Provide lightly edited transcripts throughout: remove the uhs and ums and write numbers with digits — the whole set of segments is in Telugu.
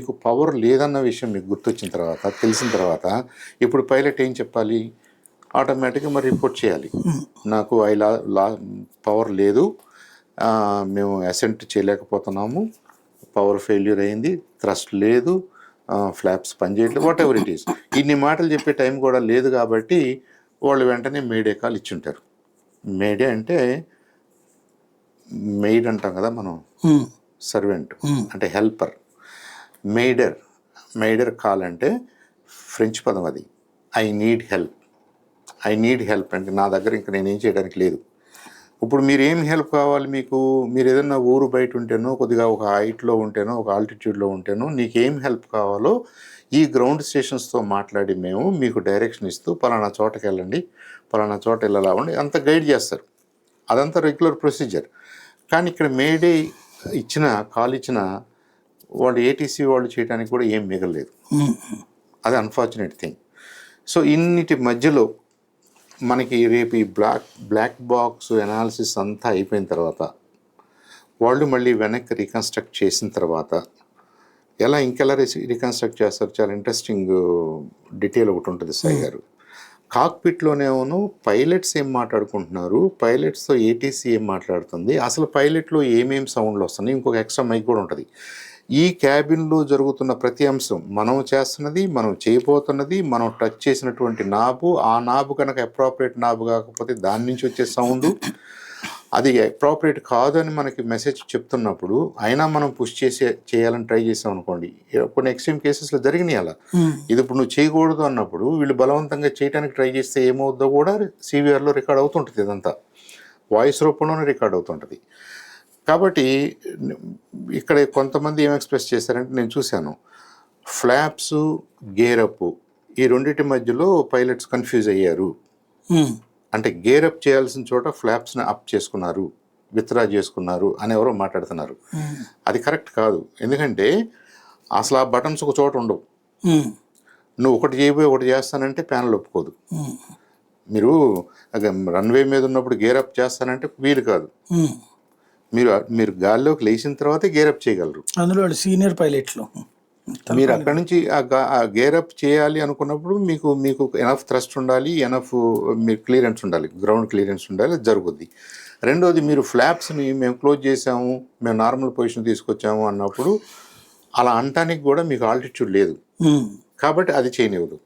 మీకు పవర్ లేదన్న విషయం మీకు గుర్తొచ్చిన తర్వాత, తెలిసిన తర్వాత ఇప్పుడు పైలట్ ఏం చెప్పాలి? ఆటోమేటిక్గా మరి రిపోర్ట్ చేయాలి. నాకు పవర్ లేదు, మేము అసెంట్ చేయలేకపోతున్నాము, పవర్ ఫెయిల్యూర్ అయింది, థ్రస్ట్ లేదు, ఫ్లాప్స్ పనిచేయట్లేదు, వాట్ ఎవర్ ఇట్ ఈస్. ఇన్ని మాటలు చెప్పే టైం కూడా లేదు కాబట్టి వాళ్ళు వెంటనే మేడే కాల్ ఇచ్చుంటారు. మేడే అంటే మెయిడ్ అంటాం కదా మనం, సర్వెంట్ అంటే హెల్పర్. మెయిడర్ కాల్ అంటే ఫ్రెంచ్ పదం అది. ఐ నీడ్ హెల్ప్ అంటే నా దగ్గర ఇంకా నేనేం చేయడానికి లేదు. ఇప్పుడు మీరు ఏం హెల్ప్ కావాలి మీకు? మీరు ఏదైనా ఊరు బయట ఉంటేనో, కొద్దిగా ఒక హైట్లో ఉంటేనో, ఒక ఆల్టిట్యూడ్లో ఉంటేనో, నీకేం హెల్ప్ కావాలో ఈ గ్రౌండ్ స్టేషన్స్తో మాట్లాడి మేము మీకు డైరెక్షన్ ఇస్తూ పలానా చోటకి వెళ్ళండి, పలానా చోట వెళ్ళాలండి అంత గైడ్ చేస్తారు. అదంతా రెగ్యులర్ ప్రొసీజర్. కానీ ఇక్కడ మేడే కాల్ ఇచ్చిన వాళ్ళు ఏటీసీ వాళ్ళు చేయడానికి కూడా ఏం మిగలలేదు. అది అన్ఫార్చునేట్ థింగ్. సో ఇన్నిటి మధ్యలో మనకి రేపు ఈ బ్లాక్ బాక్స్ ఎనాలిసిస్ అంతా అయిపోయిన తర్వాత వాళ్ళు మళ్ళీ వెనక్కి రీకన్స్ట్రక్ట్ చేసిన తర్వాత ఇంకెలా రీకన్స్ట్రక్ట్ చేస్తారు? చాలా ఇంట్రెస్టింగ్ డీటెయిల్ ఒకటి ఉంటుంది సాయి గారు. కాక్పిట్లోనేమో పైలట్స్ ఏం మాట్లాడుకుంటున్నారు, పైలట్స్తో ఏటీసీ ఏం మాట్లాడుతుంది, అసలు పైలట్లో ఏమేమి సౌండ్లు వస్తున్నాయి, ఇంకొక ఎక్స్ట్రా మైక్ కూడా ఉంటుంది. ఈ క్యాబిన్లో జరుగుతున్న ప్రతి అంశం, మనం చేస్తున్నది, మనం చేయబోతున్నది, మనం టచ్ చేసినటువంటి నాబు, ఆ నాబు కనుక అప్రాప్రియేట్ నాబు కాకపోతే దాని నుంచి వచ్చే సౌండు, అది అప్రాప్రియేట్ కాదు అని మనకి మెసేజ్ చెప్తున్నప్పుడు అయినా మనం పుష్ చేయాలని ట్రై చేసాం అనుకోండి. కొన్ని ఎక్స్ట్రీమ్ కేసెస్లో జరిగినాయి అలా. ఇది ఇప్పుడు నువ్వు చేయకూడదు అన్నప్పుడు వీళ్ళు బలవంతంగా చేయడానికి ట్రై చేస్తే ఏమవుద్దో కూడా సివిఆర్లో రికార్డ్ అవుతుంటుంది. ఇదంతా వాయిస్ రూపంలోనే రికార్డ్ అవుతుంటుంది. కాబట్టి ఇక్కడ కొంతమంది ఏం ఎక్స్ప్రెస్ చేశారంటే, నేను చూశాను, ఫ్లాప్స్, గేరప్ ఈ రెండింటి మధ్యలో పైలట్స్ కన్ఫ్యూజ్ అయ్యారు. అంటే గేరప్ చేయాల్సిన చోట ఫ్లాప్స్ని అప్ చేసుకున్నారు, విత్డ్రా చేసుకున్నారు అని ఎవరో మాట్లాడుతున్నారు. అది కరెక్ట్ కాదు. ఎందుకంటే అసలు ఆ బటన్స్ ఒక చోట ఉండవు. నువ్వు ఒకటి చేయబోయి ఒకటి చేస్తానంటే ప్యానల్ ఒప్పుకోదు. మీరు రన్వే మీద ఉన్నప్పుడు గేరప్ చేస్తానంటే వీలు కాదు. మీరు గాల్లోకి లేచిన తర్వాతే గేరప్ చేయగలరు. అందులో సీనియర్ పైలట్లు మీరు అక్కడి నుంచి ఆ గేరప్ చేయాలి అనుకున్నప్పుడు మీకు ఎనఫ్ థ్రస్ట్ ఉండాలి, ఎనఫ్ మీరు క్లియరెన్స్ ఉండాలి, గ్రౌండ్ క్లియరెన్స్ ఉండాలి, జరుగుద్ది. రెండోది, మీరు ఫ్లాప్స్ని మేము క్లోజ్ చేసాము, మేము నార్మల్ పొజిషన్ తీసుకొచ్చాము అన్నప్పుడు అలా అనటానికి కూడా మీకు ఆల్టిట్యూడ్ లేదు కాబట్టి అది చేయనివ్వదు.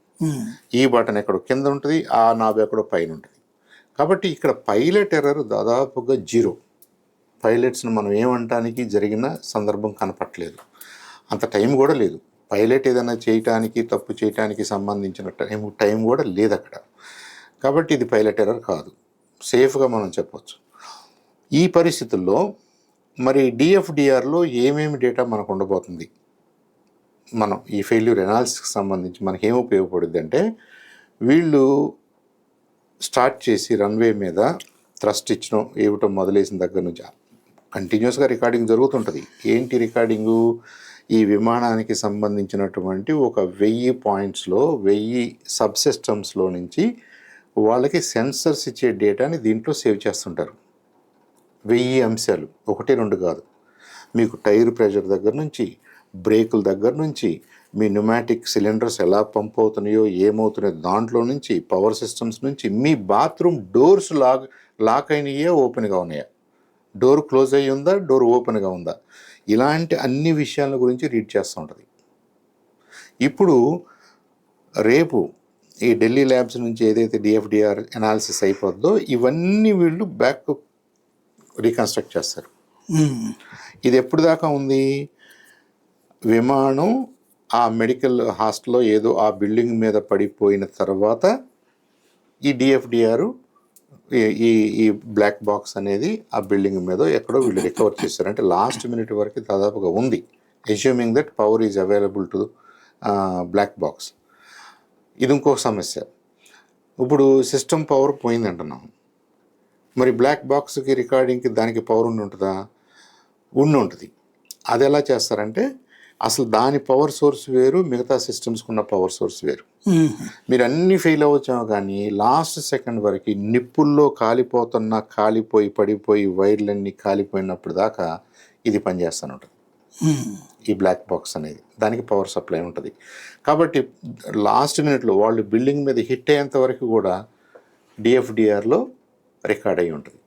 ఈ బటన్ ఎక్కడో కింద ఉంటుంది, ఆ నాబ్ ఎక్కడో పైన ఉంటుంది. కాబట్టి ఇక్కడ పైలట్ ఎర్రర్ దాదాపుగా 0. పైలట్స్ని మనం ఏమంటానికి జరిగిన సందర్భం కనపట్లేదు. అంత టైం కూడా లేదు. పైలట్ ఏదైనా చేయటానికి, తప్పు చేయటానికి సంబంధించిన టైం కూడా లేదు అక్కడ. కాబట్టి ఇది పైలట్ ఎర్రర్ కాదు, సేఫ్గా మనం చెప్పవచ్చు. ఈ పరిస్థితుల్లో మరి డిఎఫ్డిఆర్లో ఏమేమి డేటా మనకు ఉండబోతుంది? మనం ఈ ఫెయిల్యూర్ ఎనాలిసిస్కి సంబంధించి మనకి ఏం ఉపయోగపడుద్ది అంటే, వీళ్ళు స్టార్ట్ చేసి రన్వే మీద థ్రస్ట్ ఇవ్వటం మొదలేసిన దగ్గర నుంచి కంటిన్యూస్గా రికార్డింగ్ జరుగుతుంటుంది. ఏంటి రికార్డింగు? ఈ విమానానికి సంబంధించినటువంటి ఒక 1000 పాయింట్స్లో 1000 సబ్ సిస్టమ్స్లో నుంచి వాళ్ళకి సెన్సర్స్ ఇచ్చే డేటాని దీంట్లో సేవ్ చేస్తుంటారు. 1000 అంశాలు, 1-2 కాదు. మీకు టైర్ ప్రెషర్ దగ్గర నుంచి, బ్రేకుల దగ్గర నుంచి, మీ న్యూమాటిక్ సిలిండర్స్ ఎలా పంప్ అవుతున్నాయో, ఏమవుతున్నాయో దాంట్లో నుంచి, పవర్ సిస్టమ్స్ నుంచి, మీ బాత్రూమ్ డోర్స్ లాక్ అయినాయో ఓపెన్గా ఉన్నాయా, డోర్ క్లోజ్ అయ్యి ఉందా, డోర్ ఓపెన్గా ఉందా, ఇలాంటి అన్ని విషయాల గురించి రీడ్ చేస్తూ ఉంటుంది. ఇప్పుడు రేపు ఈ ఢిల్లీ ల్యాబ్స్ నుంచి ఏదైతే డిఎఫ్డిఆర్ ఎనాలిసిస్ అయిపోద్దో ఇవన్నీ వీళ్ళు బ్యాక్ రీకన్స్ట్రక్ట్ చేస్తారు. ఇది ఎప్పుడు దాకా ఉంది? విమానం ఆ మెడికల్ హాస్టల్లో ఏదో ఆ బిల్డింగ్ మీద పడిపోయిన తర్వాత ఈ డిఎఫ్డిఆర్ ఈ బ్లాక్ బాక్స్ అనేది ఆ బిల్డింగ్ మీద ఎక్కడో వీళ్ళు రికవర్ చేస్తారు. అంటే లాస్ట్ మినిట్ వరకు దాదాపుగా ఉంది, assuming that power is available to black box. ఇది ఇంకో సమస్య. ఇప్పుడు సిస్టమ్ పవర్ పోయింది అంటున్నాం, మరి బ్లాక్ బాక్స్కి రికార్డింగ్కి దానికి పవర్ ఉంటుందా? ఉంటుంది. అది ఎలా చేస్తారంటే, అసలు దాని పవర్ సోర్స్ వేరు, మిగతా సిస్టమ్స్కి ఉన్న పవర్ సోర్స్ వేరు. మీరు అన్నీ ఫెయిల్ అవ్వచ్చాము, కానీ లాస్ట్ సెకండ్ వరకు నిప్పుల్లో కాలిపోయి పడిపోయి వైర్లన్నీ కాలిపోయినప్పుడు దాకా ఇది పనిచేస్తూనే ఉంటుంది. ఈ బ్లాక్ బాక్స్ అనేది, దానికి పవర్ సప్లై ఉంటుంది. కాబట్టి లాస్ట్ మినిట్లో వాళ్ళు బిల్డింగ్ మీద హిట్ అయ్యేంత వరకు కూడా డిఎఫ్డిఆర్లో రికార్డ్ అయ్యి ఉంటుంది.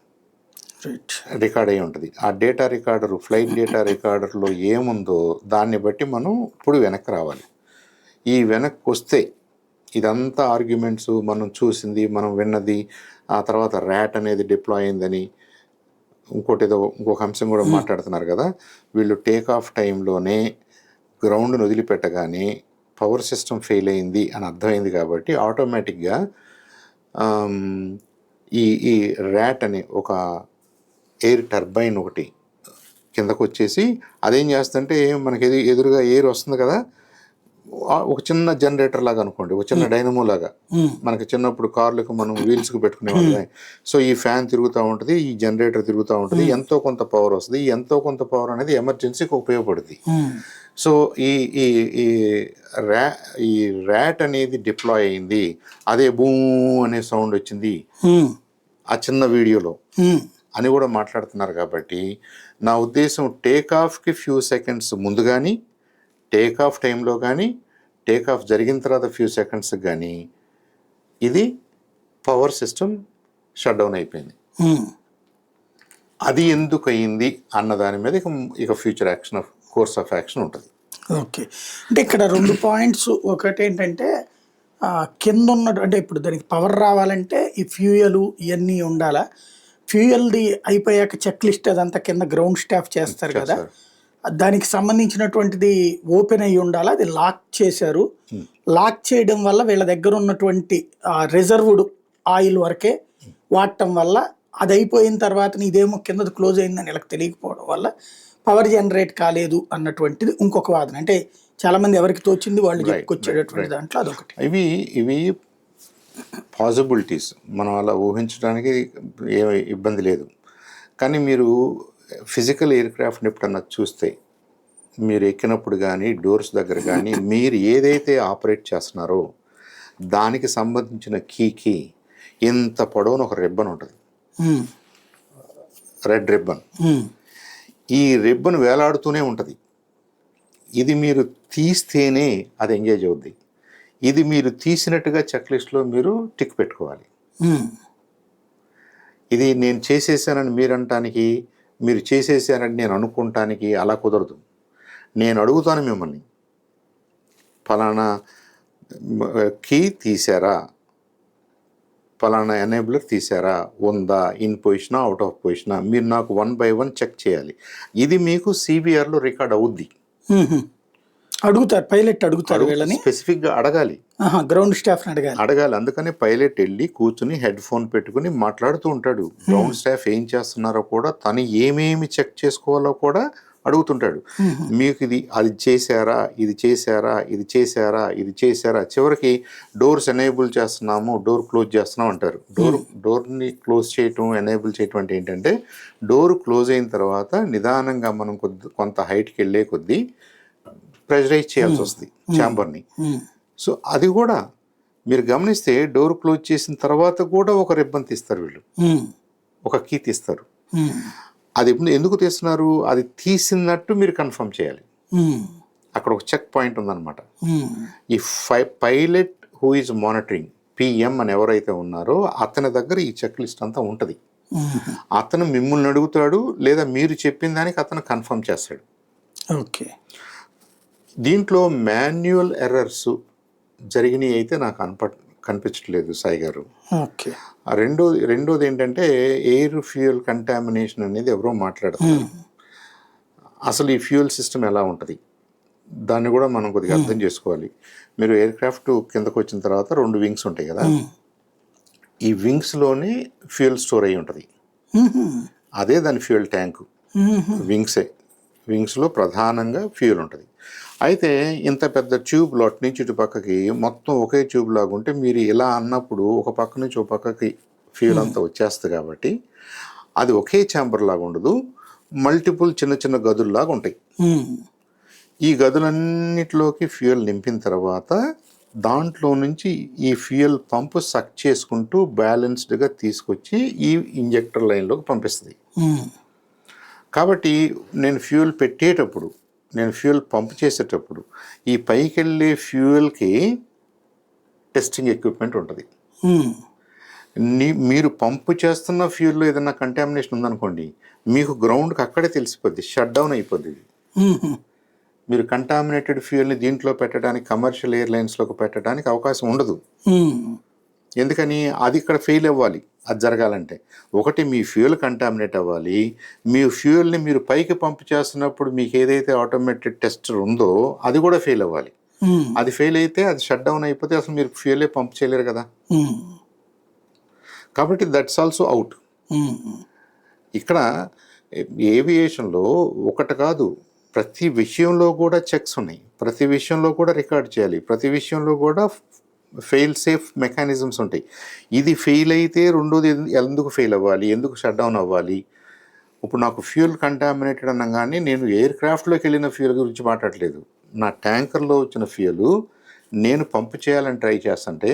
రికార్డ్ అయ్యి ఉంటుంది. ఆ డేటా రికార్డరు, ఫ్లైట్ డేటా రికార్డర్లో ఏముందో దాన్ని బట్టి మనం ఇప్పుడు వెనక్కి రావాలి. ఈ వెనక్కి వస్తే ఇదంతా ఆర్గ్యుమెంట్స్, మనం చూసింది, మనం విన్నది, ఆ తర్వాత ర్యాట్ అనేది డిప్లాయ్ అయిందని ఇంకొక అంశం కూడా మాట్లాడుతున్నారు కదా. వీళ్ళు టేక్ ఆఫ్ టైంలోనే గ్రౌండ్ను వదిలిపెట్టగానే పవర్ సిస్టమ్ ఫెయిల్ అయింది అని అర్థమైంది. కాబట్టి ఆటోమేటిక్గా ఈ ర్యాట్ అనే ఒక ఎయిర్ టర్బైన్ ఒకటి కిందకు వచ్చేసి అదేం చేస్తుంటే మనకి ఎదురుగా ఎయిర్ వస్తుంది కదా, ఒక చిన్న జనరేటర్ లాగా అనుకోండి, ఒక చిన్న డైనమో లాగా, మనకి చిన్నప్పుడు కార్లకు మనం వీల్స్కి పెట్టుకునేవాళ్ళం. సో ఈ ఫ్యాన్ తిరుగుతూ ఉంటుంది, ఈ జనరేటర్ తిరుగుతూ ఉంటుంది, ఎంతో కొంత పవర్ వస్తుంది. ఈ ఎంతో కొంత పవర్ అనేది ఎమర్జెన్సీకి ఉపయోగపడుతుంది. సో ఈ ఈ ర్యాట్ అనేది డిప్లాయ్ అయింది, అదే బూ అనే సౌండ్ వచ్చింది ఆ చిన్న వీడియోలో అని కూడా మాట్లాడుతున్నారు. కాబట్టి నా ఉద్దేశం టేక్ ఆఫ్కి ఫ్యూ సెకండ్స్ ముందు కానీ, టేక్ ఆఫ్ టైంలో కానీ, టేక్ ఆఫ్ జరిగిన తర్వాత ఫ్యూ సెకండ్స్కి కానీ ఇది పవర్ సిస్టమ్ షట్ డౌన్ అయిపోయింది. అది ఎందుకు అయింది అన్న దాని మీద ఇక future action course of action ఉంటుంది. ఓకే, అంటే ఇక్కడ 2 పాయింట్స్. ఒకటి ఏంటంటే కింద ఉన్న, అంటే ఇప్పుడు దానికి పవర్ రావాలంటే ఈ ఫ్యూయల్ ఇవన్నీ ఉండాలా. ఫ్యూయల్ది అయిపోయాక చెక్ లిస్ట్ అదంతా కింద గ్రౌండ్ స్టాఫ్ చేస్తారు కదా, దానికి సంబంధించినటువంటిది ఓపెన్ అయ్యి ఉండాలి. అది లాక్ చేశారు. లాక్ చేయడం వల్ల వీళ్ళ దగ్గర ఉన్నటువంటి రిజర్వ్డ్ ఆయిల్ వరకే వాడటం వల్ల అది అయిపోయిన తర్వాత ఇదేమో కిందది క్లోజ్ అయిందని వీళ్ళకి తెలియకపోవడం వల్ల పవర్ జనరేట్ కాలేదు అన్నటువంటిది ఇంకొక వాదన. అంటే చాలామంది ఎవరికి తోచింది వాళ్ళు చెప్పుకొచ్చేటటువంటి దాంట్లో అదొకటి. ఇవి పాసిబిలిటీస్, మనం అలా ఊహించడానికి ఏ ఇబ్బంది లేదు. కానీ మీరు ఫిజికల్ ఎయిర్ క్రాఫ్ట్ని ఎప్పుడన్నా చూస్తే, మీరు ఎక్కినప్పుడు కానీ డోర్స్ దగ్గర కానీ మీరు ఏదైతే ఆపరేట్ చేస్తున్నారో దానికి సంబంధించిన కీకి ఇంత పొడవున ఒక రిబ్బన్ ఉంటుంది, రెడ్ రిబ్బన్. ఈ రిబ్బన్ వేలాడుతూనే ఉంటుంది. ఇది మీరు తీస్తేనే అది ఎంగేజ్ అవుద్ది. ఇది మీరు తీసినట్టుగా చెక్ లిస్ట్లో మీరు టిక్ పెట్టుకోవాలి. ఇది నేను చేసేసానని మీరు అనటానికి, మీరు చేసేసానని నేను అనుకుంటానికి అలా కుదరదు. నేను అడుగుతాను మిమ్మల్ని, ఫలానా కీ తీసారా, ఫలానా ఎనేబులర్ తీసారా, ఉందా, ఇన్ పొజిషనా, అవుట్ ఆఫ్ పొజిషనా, మీరు నాకు 1 by 1 చెక్ చేయాలి. ఇది మీకు సిబిఆర్లో రికార్డ్ అవుద్ది. అడుగుతారు, పైలట్ అడుగుతారు, వీళ్ళని స్పెసిఫిక్గా అడగాలి, గ్రౌండ్ స్టాఫ్ అడగాలి. అందుకని పైలట్ వెళ్ళి కూర్చుని హెడ్ ఫోన్ పెట్టుకుని మాట్లాడుతూ ఉంటాడు. గ్రౌండ్ స్టాఫ్ ఏం చేస్తున్నారో కూడా, తను ఏమేమి చెక్ చేసుకోవాలో కూడా అడుగుతుంటాడు. మీకు అది చేశారా, ఇది చేశారా, ఇది చేశారా, ఇది చేశారా, చివరికి డోర్స్ ఎనేబుల్ చేస్తున్నాము, డోర్ క్లోజ్ చేస్తున్నాం అంటారు. డోర్ని క్లోజ్ చేయటం, ఎనేబుల్ చేయటం అంటే ఏంటంటే, డోర్ క్లోజ్ అయిన తర్వాత నిదానంగా మనం కొంత హైట్కి వెళ్ళే కొద్దీ ప్రెషరైజ్ చేయాల్సి వస్తుంది ఛాంబర్ని. సో అది కూడా మీరు గమనిస్తే, డోర్ క్లోజ్ చేసిన తర్వాత కూడా ఒక రిబ్బన్ తీస్తారు వీళ్ళు, ఒక కీ తీస్తారు. అది ఎందుకు తీస్తున్నారు, అది తీసినట్టు మీరు కన్ఫర్మ్ చేయాలి. అక్కడ ఒక చెక్ పాయింట్ ఉందన్నమాట. ఈ pilot who is monitoring, PM అని ఎవరైతే ఉన్నారో అతని దగ్గర ఈ చెక్ లిస్ట్ అంతా ఉంటుంది. అతను మిమ్మల్ని అడుగుతాడు, లేదా మీరు చెప్పిన దానికి అతను కన్ఫర్మ్ చేస్తాడు. ఓకే, దీంట్లో మాన్యువల్ ఎర్రర్స్ జరిగినాయి అయితే నాకు కనిపించట్లేదు సాయి గారు. ఓకే, రెండోది ఏంటంటే, ఎయిర్ ఫ్యూయల్ కంటామినేషన్ అనేది ఎవరో మాట్లాడుతున్నారు. అసలు ఈ ఫ్యూయల్ సిస్టమ్ ఎలా ఉంటుంది దాన్ని కూడా మనం కొద్దిగా అర్థం చేసుకోవాలి. మీరు ఎయిర్ క్రాఫ్ట్ కిందకు వచ్చిన తర్వాత 2 వింగ్స్ ఉంటాయి కదా, ఈ వింగ్స్లోనే ఫ్యూయల్ స్టోర్ అయ్యి ఉంటుంది. అదే దాని ఫ్యూయల్ ట్యాంకు. వింగ్స్లో ప్రధానంగా ఫ్యూయల్ ఉంటుంది. అయితే ఇంత పెద్ద ట్యూబ్లో అటు నుంచి ఇటు పక్కకి మొత్తం ఒకే ట్యూబ్ లాగా ఉంటే, మీరు ఇలా అన్నప్పుడు ఒక పక్క నుంచి ఒక పక్కకి ఫ్యూయల్ అంతా వచ్చేస్తుంది. కాబట్టి అది ఒకే ఛాంబర్ లాగా ఉండదు, మల్టిపుల్ చిన్న చిన్న గదుల్లాగా ఉంటాయి. ఈ గదులన్నిటిలోకి ఫ్యూయల్ నింపిన తర్వాత దాంట్లో నుంచి ఈ ఫ్యూయల్ పంపు సక్ చేసుకుంటూ బ్యాలెన్స్డ్గా తీసుకొచ్చి ఈ ఇంజెక్టర్ లైన్లోకి పంపిస్తుంది. కాబట్టి నేను ఫ్యూయల్ పెట్టేటప్పుడు నేను ఫ్యూయల్ పంప్ చేసేటప్పుడు ఈ పైకి వెళ్ళే ఫ్యూయల్కి టెస్టింగ్ ఎక్విప్మెంట్ ఉంటుంది. మీరు పంపు చేస్తున్న ఫ్యూయల్లో ఏదైనా కంటామినేషన్ ఉందనుకోండి, మీకు గ్రౌండ్కి అక్కడే తెలిసిపోద్ది, షట్ డౌన్ అయిపోద్ది. మీరు కంటామినేటెడ్ ఫ్యూయల్ని దీంట్లో పెట్టడానికి, కమర్షియల్ ఎయిర్లైన్స్లోకి పెట్టడానికి అవకాశం ఉండదు. ఎందుకని? అది ఇక్కడ ఫెయిల్ అవ్వాలి. అది జరగాలంటే ఒకటి మీ ఫ్యూయల్ కంటామినేట్ అవ్వాలి, మీ ఫ్యూయల్ని మీరు పైకి పంపు చేస్తున్నప్పుడు మీకు ఏదైతే ఆటోమేటెడ్ టెస్టర్ ఉందో అది కూడా ఫెయిల్ అవ్వాలి. అది ఫెయిల్ అయితే అది షట్ డౌన్ అయిపోతే అసలు మీరు ఫ్యూయలే పంప్ చేయలేరు కదా. కాబట్టి దట్స్ ఆల్సో అవుట్. ఇక్కడ ఏవియేషన్లో ఒకటి కాదు, ప్రతి విషయంలో కూడా చెక్స్ ఉన్నాయి, ప్రతి విషయంలో కూడా రికార్డ్ చేయాలి, ప్రతి విషయంలో కూడా ఫెయిల్ సేఫ్ మెకానిజమ్స్ ఉంటాయి. ఇది ఫెయిల్ అయితే రెండోది ఎందుకు ఫెయిల్ అవ్వాలి, ఎందుకు షట్ డౌన్ అవ్వాలి. ఇప్పుడు నాకు ఫ్యూయల్ కంటామినేటెడ్ అనగానే నేను ఎయిర్ క్రాఫ్ట్లోకి వెళ్ళిన ఫ్యూయల్ గురించి మాట్లాడలేదు. నా ట్యాంకర్లో వచ్చిన ఫ్యూయల్ నేను పంపు చేయాలని ట్రై చేస్తుంటే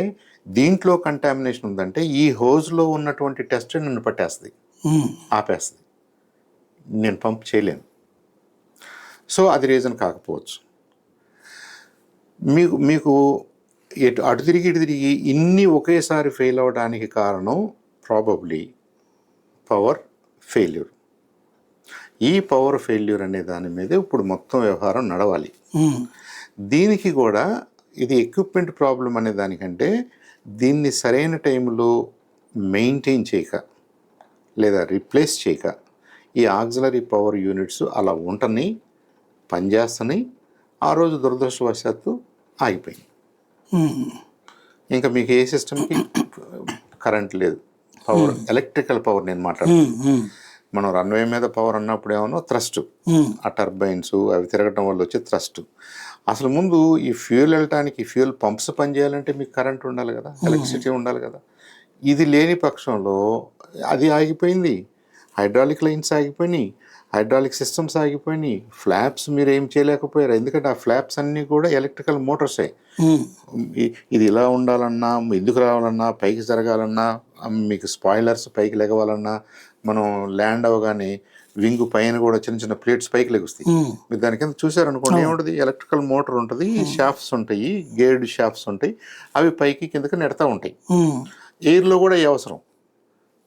దీంట్లో కంటామినేషన్ ఉందంటే ఈ హోజ్లో ఉన్నటువంటి టెస్ట్ నన్ను పట్టేస్తుంది, ఆపేస్తుంది, నేను పంప్ చేయలేను. సో అది రీజన్ కాకపోవచ్చు. మీకు అటు తిరిగి ఇటు తిరిగి ఇన్ని ఒకేసారి ఫెయిల్ అవ్వడానికి కారణం ప్రాబబ్లీ పవర్ ఫెయిల్యూర్. ఈ పవర్ ఫెయిల్యూర్ అనే దాని మీద ఇప్పుడు మొత్తం వ్యవహారం నడవాలి. దీనికి కూడా ఇది ఎక్విప్మెంట్ ప్రాబ్లం అనే దానికంటే దీన్ని సరైన టైంలో మెయింటైన్ చేయక లేదా రీప్లేస్ చేయక ఈ ఆక్సిలరీ పవర్ యూనిట్స్ అలా ఉంటని పనిచేస్తున్నాయి. ఆ రోజు దురదృష్టవశాత్తు ఆగిపోయింది. ఇంకా మీకు ఏ సిస్టమ్కి కరెంట్ లేదు, పవర్ ఎలక్ట్రికల్ పవర్ నేను మాట్లాడుతున్నాను. మనం రన్వే మీద పవర్ అన్నప్పుడు ఏమన్నా థ్రస్ట్, ఆ టర్బైన్స్ అవి తిరగటం వల్ల వచ్చే థ్రస్ట్. అసలు ముందు ఈ ఫ్యూయల్ వెళ్ళటానికి ఫ్యూయల్ పంప్స్ పనిచేయాలంటే మీకు కరెంట్ ఉండాలి కదా, ఎలక్ట్రిసిటీ ఉండాలి కదా. ఇది లేని పక్షంలో అది ఆగిపోయింది. హైడ్రాలిక్ లైన్స్ ఆగిపోయినాయి, హైడ్రాలిక్ సిస్టమ్స్ ఆగిపోయినాయి, ఫ్లాప్స్ మీరు ఏం చేయలేకపోయారు. ఎందుకంటే ఆ ఫ్లాప్స్ అన్నీ కూడా ఎలక్ట్రికల్ మోటార్సే. ఇది ఇలా ఉండాలన్నా, ఎందుకు రావాలన్నా, పైకి జరగాలన్నా, మీకు స్పాయిలర్స్ పైకి లెగవాలన్నా, మనం ల్యాండ్ అవ్వగానే వింగ్ పైన కూడా చిన్న చిన్న ప్లేట్స్ పైకి లెగుస్తాయి. మీరు దాని కింద చూసారనుకోండి, ఏముంటుంది, ఎలక్ట్రికల్ మోటార్ ఉంటుంది, షాఫ్ట్స్ ఉంటాయి, గేర్డ్ షాఫ్ట్స్ ఉంటాయి, అవి పైకి కిందకి నెడతా ఉంటాయి. ఎయిర్లో కూడా ఈ అవసరం.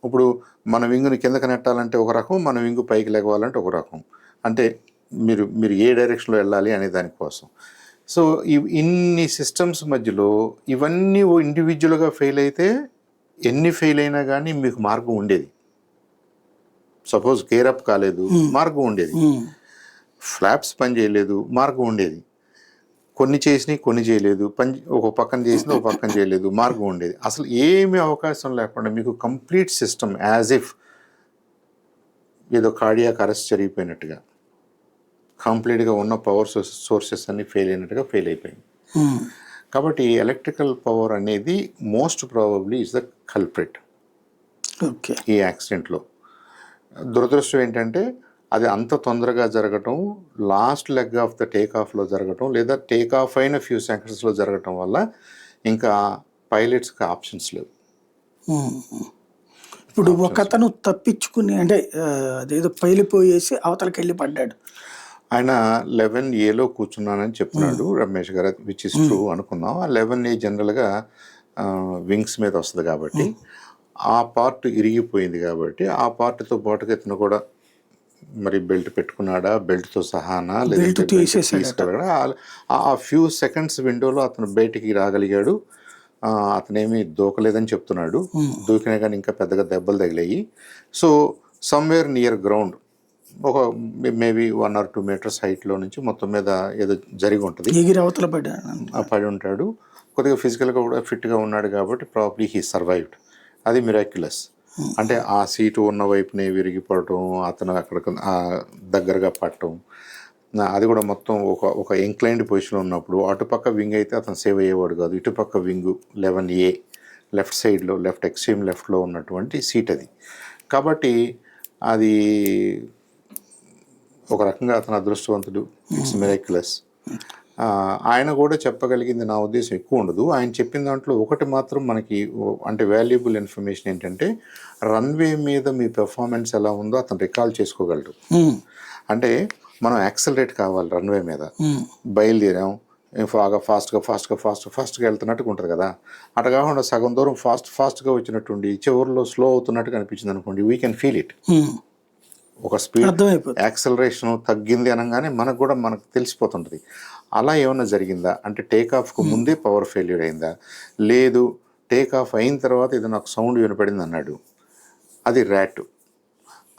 ఇప్పుడు మన వింగుని కిందకి నెట్టాలంటే ఒక రకం, మన వింగు పైకి లెగవాలంటే ఒక రకం. అంటే మీరు ఏ డైరెక్షన్లో వెళ్ళాలి అనే దానికోసం. సో ఇన్ని సిస్టమ్స్ మధ్యలో ఇవన్నీ ఇండివిజువల్గా ఫెయిల్ అయితే ఎన్ని ఫెయిల్ అయినా కానీ మీకు మార్గం ఉండేది. సపోజ్ గేర్ అప్ కాలేదు, మార్గం ఉండేది. ఫ్లాప్స్ పని చేయలేదు, మార్గం ఉండేది. కొన్ని చేసినాయి, కొన్ని చేయలేదు, ఒక పక్కన చేసింది, ఒక పక్కన చేయలేదు, మార్గం ఉండేది. అసలు ఏమీ అవకాశం లేకుండా మీకు కంప్లీట్ సిస్టమ్ యాజ్ ఇఫ్ ఏదో కార్డియాక్ అరెస్ట్ జరిగిపోయినట్టుగా, కంప్లీట్గా ఉన్న పవర్ సోర్సెస్ అన్ని ఫెయిల్ అయినట్టుగా ఫెయిల్ అయిపోయింది. కాబట్టి ఎలక్ట్రికల్ పవర్ అనేది most probably is the culprit ఈ యాక్సిడెంట్లో. దురదృష్టం ఏంటంటే అది అంత తొందరగా జరగటం, last leg of the take ఆఫ్లో జరగటం, లేదా టేక్ ఆఫ్ అయిన ఫ్యూ సెకండ్స్లో జరగటం వల్ల ఇంకా పైలట్స్కి ఆప్షన్స్ లేవు. ఇప్పుడు ఒకతను తప్పించుకుని అంటే అదేదో పైలిపోయేసి అవతలకి వెళ్ళి పడ్డాడు. ఆయన 11A కూర్చున్నానని చెప్తున్నాడు రమేష్ గారు, విచ్ ఇస్ ట్రూ అనుకుందాం. ఆ 11A జనరల్గా వింగ్స్ మీద వస్తుంది కాబట్టి ఆ పార్ట్ ఇరిగిపోయింది కాబట్టి ఆ పార్ట్తో పాటుగా ఇతను కూడా మరి బెల్ట్ పెట్టుకున్నాడా, బెల్ట్తో సహానా, లేదా తీసుకెళ్ళడా, ఆ ఫ్యూ సెకండ్స్ విండోలో అతను బయటికి రాగలిగాడు. అతనేమి దూకలేదని చెప్తున్నాడు, దూకినా కానీ ఇంకా పెద్దగా దెబ్బలు తగిలాయి. సో సమ్వేర్ నియర్ గ్రౌండ్ ఒక మేబీ 1 or 2 meters హైట్లో నుంచి మొత్తం మీద ఏదో జరిగి ఉంటుంది, పడి ఉంటాడు. కొద్దిగా ఫిజికల్గా కూడా ఫిట్గా ఉన్నాడు కాబట్టి ప్రాబ్లీ హీ సర్వైవ్డ్. అది మిరాక్యులస్. అంటే ఆ సీటు ఉన్న వైపునే విరిగిపడటం, అతను అక్కడ దగ్గరగా పడటం, అది కూడా మొత్తం ఒక ఇంక్లైన్డ్ పొజిషన్లో ఉన్నప్పుడు అటుపక్క వింగ్ అయితే అతను సేవ్ అయ్యేవాడు కాదు. ఇటుపక్క వింగు 11A లెఫ్ట్ సైడ్లో, లెఫ్ట్ ఎక్స్ట్రీమ్ లెఫ్ట్లో ఉన్నటువంటి సీట్ అది. కాబట్టి అది ఒక రకంగా అతను అదృష్టవంతుడు. It's miraculous. ఆయన కూడా చెప్పగలిగింది నా ఉద్దేశం ఎక్కువ ఉండదు. ఆయన చెప్పిన దాంట్లో ఒకటి మాత్రం మనకి అంటే వాల్యుబుల్ ఇన్ఫర్మేషన్ ఏంటంటే, రన్వే మీద మీ పెర్ఫార్మెన్స్ ఎలా ఉందో అతను రికాల్ చేసుకోగలడు. అంటే మనం యాక్సలరేట్ కావాలి రన్వే మీద. ఉమ్, బయలుదేరాం, బాగా ఫాస్ట్గా వెళ్తున్నట్టుగా ఉంటుంది కదా. అటు కాకుండా సగం దూరం ఫాస్ట్గా వచ్చినట్టుండి చివరిలో స్లో అవుతున్నట్టుగా అనిపించింది అనుకోండి, వీ కెన్ ఫీల్ ఇట్. ఉమ్, ఒక స్పీడ్ అర్థమైపోతుంది. యాక్సలరేషన్ తగ్గింది అనగానే మనకు తెలిసిపోతుంటుంది. అలా ఏమన్నా జరిగిందా అంటే టేక్ ఆఫ్కు ముందే పవర్ ఫెయిల్యూర్ అయిందా, లేదు టేక్ ఆఫ్ అయిన తర్వాత ఇది నాకు సౌండ్ వినపడింది అన్నాడు, అది ర్యాట్.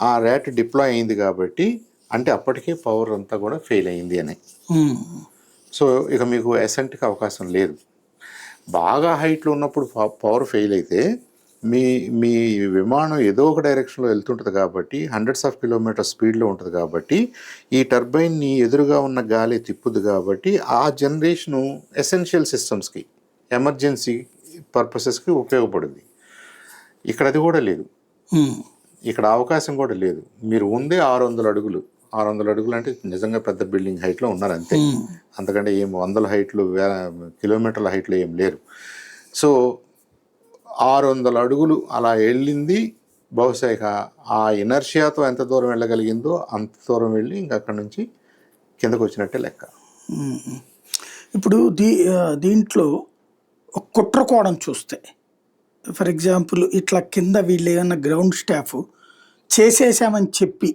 ఆ ర్యాట్ డిప్లాయ్ అయింది కాబట్టి అంటే అప్పటికే పవర్ అంతా కూడా ఫెయిల్ అయింది అని. ఉమ్, సో ఇక మీకు అసెంట్కి అవకాశం లేదు. బాగా హైట్లో ఉన్నప్పుడు పవర్ ఫెయిల్ అయితే మీ మీ విమానం ఏదో ఒక డైరెక్షన్లో వెళ్తుంటుంది కాబట్టి హండ్రెడ్స్ ఆఫ్ కిలోమీటర్ స్పీడ్లో ఉంటుంది కాబట్టి ఈ టర్బైన్ని ఎదురుగా ఉన్న గాలి తిప్పుద్ది కాబట్టి ఆ జనరేషను ఎసెన్షియల్ సిస్టమ్స్కి ఎమర్జెన్సీ పర్పసెస్కి ఉపయోగపడింది. ఇక్కడ అది కూడా లేదు, ఉమ్, ఇక్కడ అవకాశం కూడా లేదు. మీరు ఉందే 600 అడుగులు. 600 అడుగులు అంటే నిజంగా పెద్ద బిల్డింగ్ హైట్లో ఉన్నారు అంతే, ఉమ్, అంతకంటే ఏం వందల హైట్లు కిలోమీటర్ల హైట్లో ఏం లేరు. సో 600 అడుగులు అలా వెళ్ళింది. బహుశా ఇక ఆ ఇనర్షియాతో ఎంత దూరం వెళ్ళగలిగిందో అంత దూరం వెళ్ళి ఇంక అక్కడి నుంచి కిందకు వచ్చినట్టే లెక్క. ఉమ్. ఇప్పుడు దీంట్లో ఒక కుట్రకోణం చూస్తే, ఫర్ ఎగ్జాంపుల్ ఇట్లా కింద వీళ్ళు ఏమన్నా గ్రౌండ్ స్టాఫ్ చేసేసామని చెప్పి